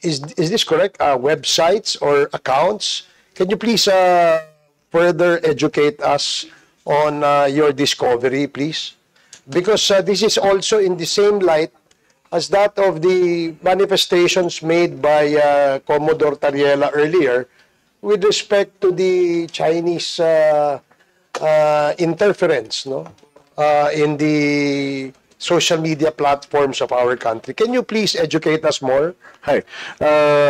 is this correct? Websites or accounts? Can you please further educate us on your discovery, please? Because this is also in the same light as that of the manifestations made by Commodore Tariela earlier with respect to the Chinese interference, no, in the social media platforms of our country. Can you please educate us more? Hi.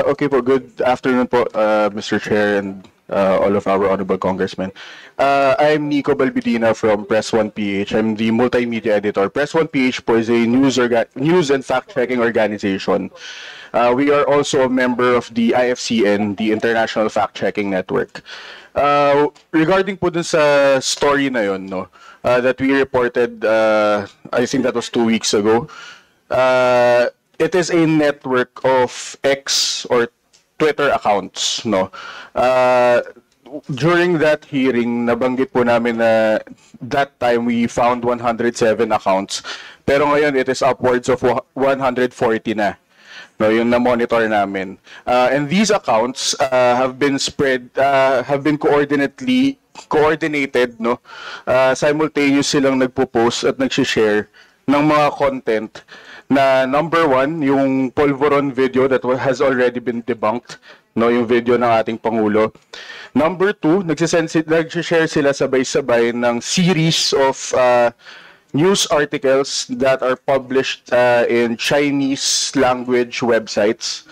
Okay po, good afternoon po, Mr. Chair and all of our honorable congressmen. I'm Nico Balbidina from Press One PH. I'm the multimedia editor. Press One PH po is a news and fact-checking organization. We are also a member of the IFCN, the International Fact-Checking Network. Regarding po dun sa story na yun, no, that we reported, I think that was 2 weeks ago, it is a network of X or Twitter accounts, no. During that hearing, nabanggit po namin na that time we found 107 accounts, pero ngayon it is upwards of 140 na, no, yung na-monitor namin. And these accounts have been coordinated, no, simultaneous silang nagpo-post at nag-share ng mga content na number one, yung Polvoron video that has already been debunked, no, yung video ng ating Pangulo. Number two, nag-share sila sabay-sabay ng series of news articles that are published in Chinese language websites.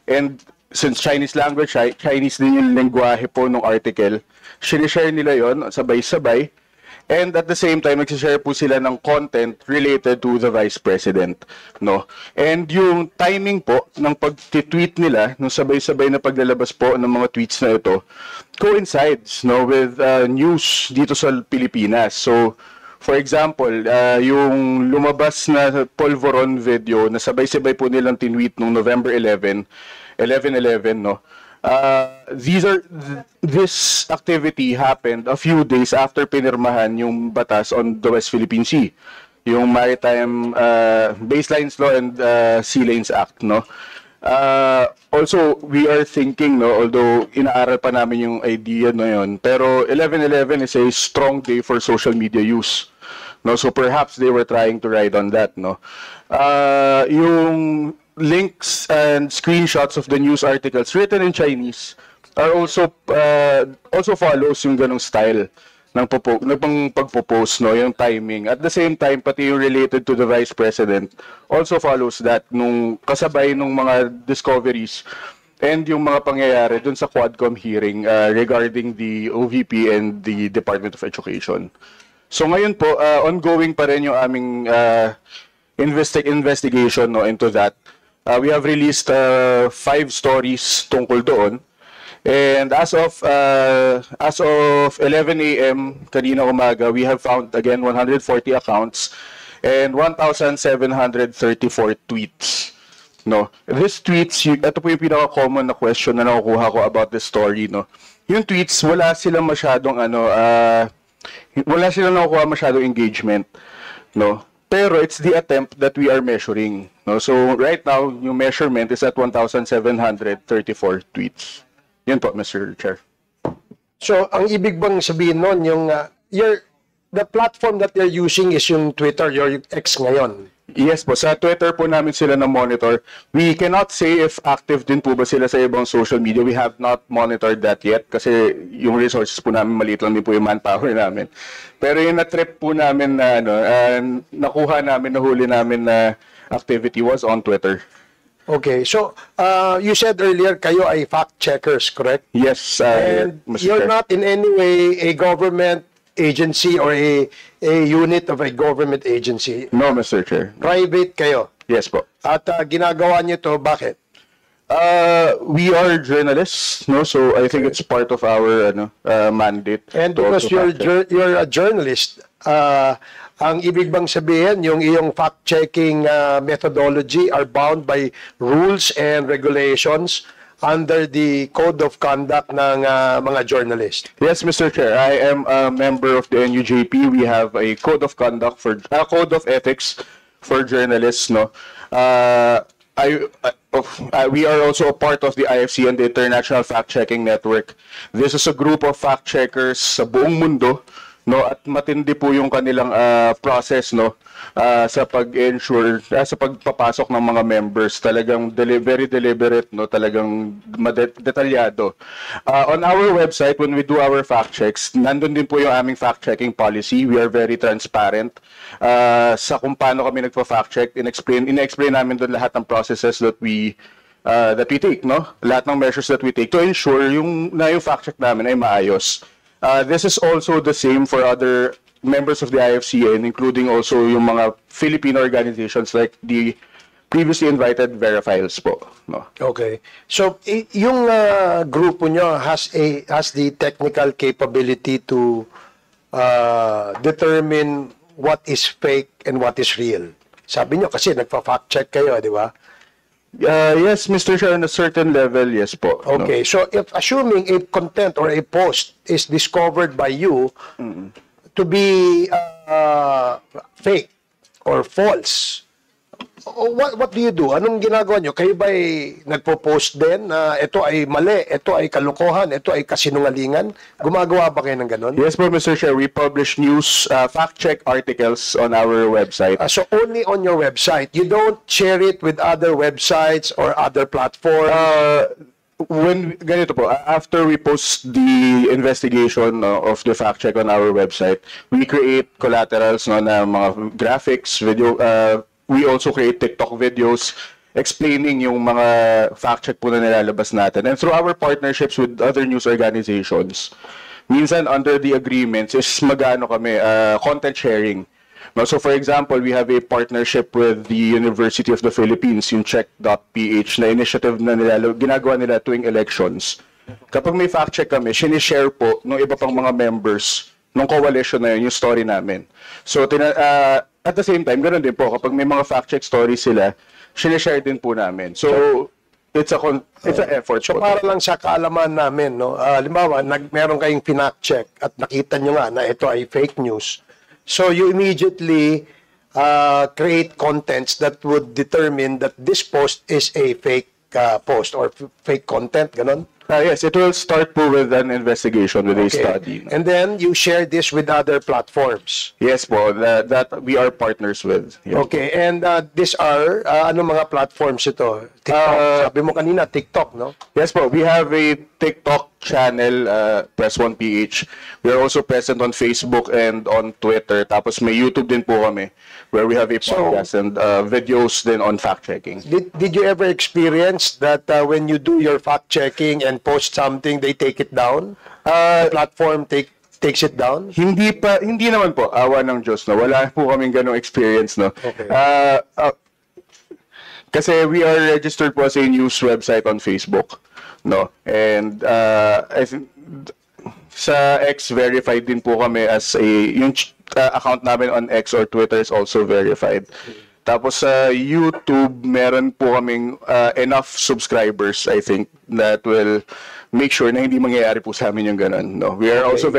And since Chinese language, Chinese din yung lengguwahe po ng article, sinishare nila yon sabay-sabay. And at the same time, nagsishare po sila ng content related to the Vice President, no? And yung timing po ng pag-tweet nila, nung sabay-sabay na paglalabas po ng mga tweets na ito, coincides, no, with news dito sa Pilipinas. So, for example, yung lumabas na Polvoron video na sabay-sabay po nilang tinweet nung November 11, no? This activity happened a few days after pinirmahan yung batas on the West Philippine Sea, yung Maritime Baselines Law and Sea Lanes Act, no. Also, we are thinking, no, although inaaral pa namin yung idea na yun, pero 11/11 is a strong day for social media use, no, so perhaps they were trying to ride on that, no. Yung links and screenshots of the news articles written in Chinese are also follows yung ganong style ng pagpo-post, no, yung timing. At the same time, pati yung related to the Vice President also follows that nung kasabay nung mga discoveries and yung mga pangyayari dun sa Quadcom hearing regarding the OVP and the Department of Education. So ngayon po, ongoing pa rin yung aming investigation, no, into that. We have released 5 stories tungkol doon. And as of 11 a.m. kanina umaga, we have found again 140 accounts and 1,734 tweets. No, these tweets, ito po yung pinaka-common na question na nakukuha ko about this story, no. Yung tweets, wala silang masyadong wala silang nakukuha masyadong engagement, no. Pero it's the attempt that we are measuring, no? So right now, yung measurement is at 1,734 tweets. Yun po, Mr. Chair. So ang ibig bang sabihin nun, yung the platform that you're using is yung Twitter, your X ngayon? Yes po, sa Twitter po namin sila na-monitor. We cannot say if active din po ba sila sa ibang social media. We have not monitored that yet kasi yung resources po namin, maliit lang din po yung manpower namin. Pero yung na-trip po namin na nahuli namin na activity was on Twitter. Okay, so you said earlier kayo ay fact-checkers, correct? Yes, and Mr. you're Chair. not in any way a government agency or a unit of a government agency. No, Mr. Chair. Private kayo. Yes po. At ginagawa niyo to, bakit? We are journalists, no? So I think it's part of our mandate. And to because also fact-check. you're a journalist, ang ibig bang sabihin, yung iyong fact-checking methodology are bound by rules and regulations under the code of conduct ng mga journalist? Yes, Mr. Chair. I am a member of the NUJP. We have a code of conduct for code of ethics for journalists, no. we are also a part of the IFC and the International Fact-Checking Network. This is a group of fact-checkers sa buong mundo, no, at matindi po yung kanilang process, no, sa pag-ensure, sa pagpapasok ng mga members. Talagang very deliberate, no, talagang detalyado. On our website, when we do our fact checks, nandun din po yung aming fact-checking policy. We are very transparent sa kung paano kami nagpa-fact check. In-explain namin doon lahat ng processes that we take, no? Lahat ng measures that we take to ensure yung fact check namin ay maayos. This is also the same for other members of the IFCN, including also yung mga Filipino organizations like the previously invited Verifiles po. No? Okay. So, yung grupo nyo has the technical capability to determine what is fake and what is real. Sabi nyo kasi nagpa-fact check kayo, di ba? Yes, Mr. Chair, on a certain level, yes po. Okay, no? so if assuming a content or a post is discovered by you to be fake or false, what do you do? Anong ginagawa nyo? Kayo ba'y nagpo-post din na ito ay mali, ito ay kalokohan, ito ay kasinungalingan? Gumagawa ba kayo ng ganon? Yes po, Mr. Chair. We publish news, fact-check articles on our website. So only on your website? You don't share it with other websites or other platforms? Ganito po, after we post the investigation of the fact check on our website, we create collaterals, no, na mga graphics, video. We also create TikTok videos explaining yung mga fact check po na nilalabas natin. And through our partnerships with other news organizations, minsan under the agreements is magano kami, content sharing. No, so for example, we have a partnership with the University of the Philippines, yung check.ph, na initiative na ginagawa nila tuwing elections. Kapag may fact check kami, sinishare po ng iba pang mga members ng coalition na yun, yung story namin. So at the same time, ganoon din po, kapag may mga fact check stories sila, sinishare din po namin. So it's an effort. So para lang sa kaalaman namin, no? Halimbawa, meron kayong pinact check at nakita nyo nga na ito ay fake news. So you immediately create contents that would determine that this post is a fake post or fake content, ganon? Yes, it will start po with an investigation, with a study. No? And then you share this with other platforms. Yes po, that we are partners with. Yes. Okay, and these are, ano mga platforms ito? TikTok, sabi mo kanina, TikTok, no? Yes po, we have a TikTok channel, Press1PH. We are also present on Facebook and on Twitter. Tapos may YouTube din po kami, where we have a podcast and videos din on fact-checking. Did you ever experience that when you do your fact-checking and post something, they take it down? The platform takes it down? Hindi naman po, awa ng Diyos, no? Wala po kaming ganong experience, no? Okay. Kasi we are registered po as a news website on Facebook, no? And I think sa X verified din po kami as yung account namin on X or Twitter is also verified. Tapos sa YouTube, meron po kaming enough subscribers, I think, that will make sure na hindi mangyayari po sa amin yung ganun. No? We are also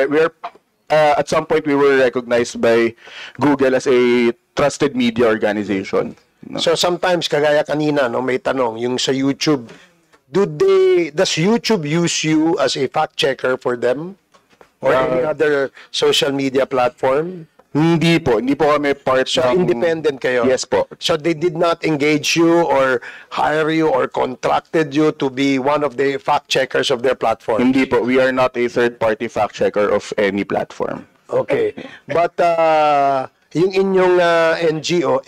at some point we were recognized by Google as a trusted media organization. No? So sometimes, kagaya kanina, no, may tanong, yung sa YouTube, does YouTube use you as a fact checker for them? Or any other social media platform? Hindi po kami part ng... Independent kayo? Yes po. So they did not engage you or hire you or contracted you to be one of the fact checkers of their platform? Hindi po. We are not a third-party fact checker of any platform. Okay. But yung inyong NGO,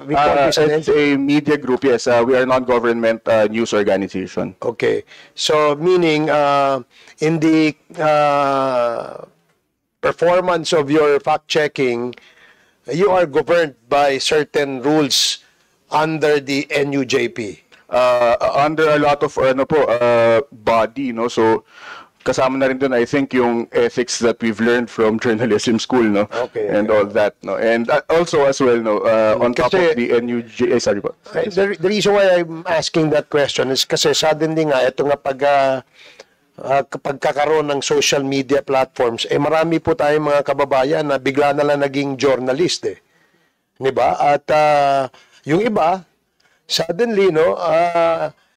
we call this an it's a media group, yes. We are non-government news organization. Okay. So meaning in the performance of your fact-checking, you are governed by certain rules under the NUJP. Under a lot of body, no? So kasama na rin dun, I think, yung ethics that we've learned from journalism school, no? Okay. And all that, no? And also as well, no, on top of the NUJ, sorry po. The reason why I'm asking that question is kasi suddenly nga, ito nga pagkakaroon ng social media platforms, marami po tayong mga kababayan na bigla na lang naging journalist, eh. Di ba? At yung iba, suddenly, no,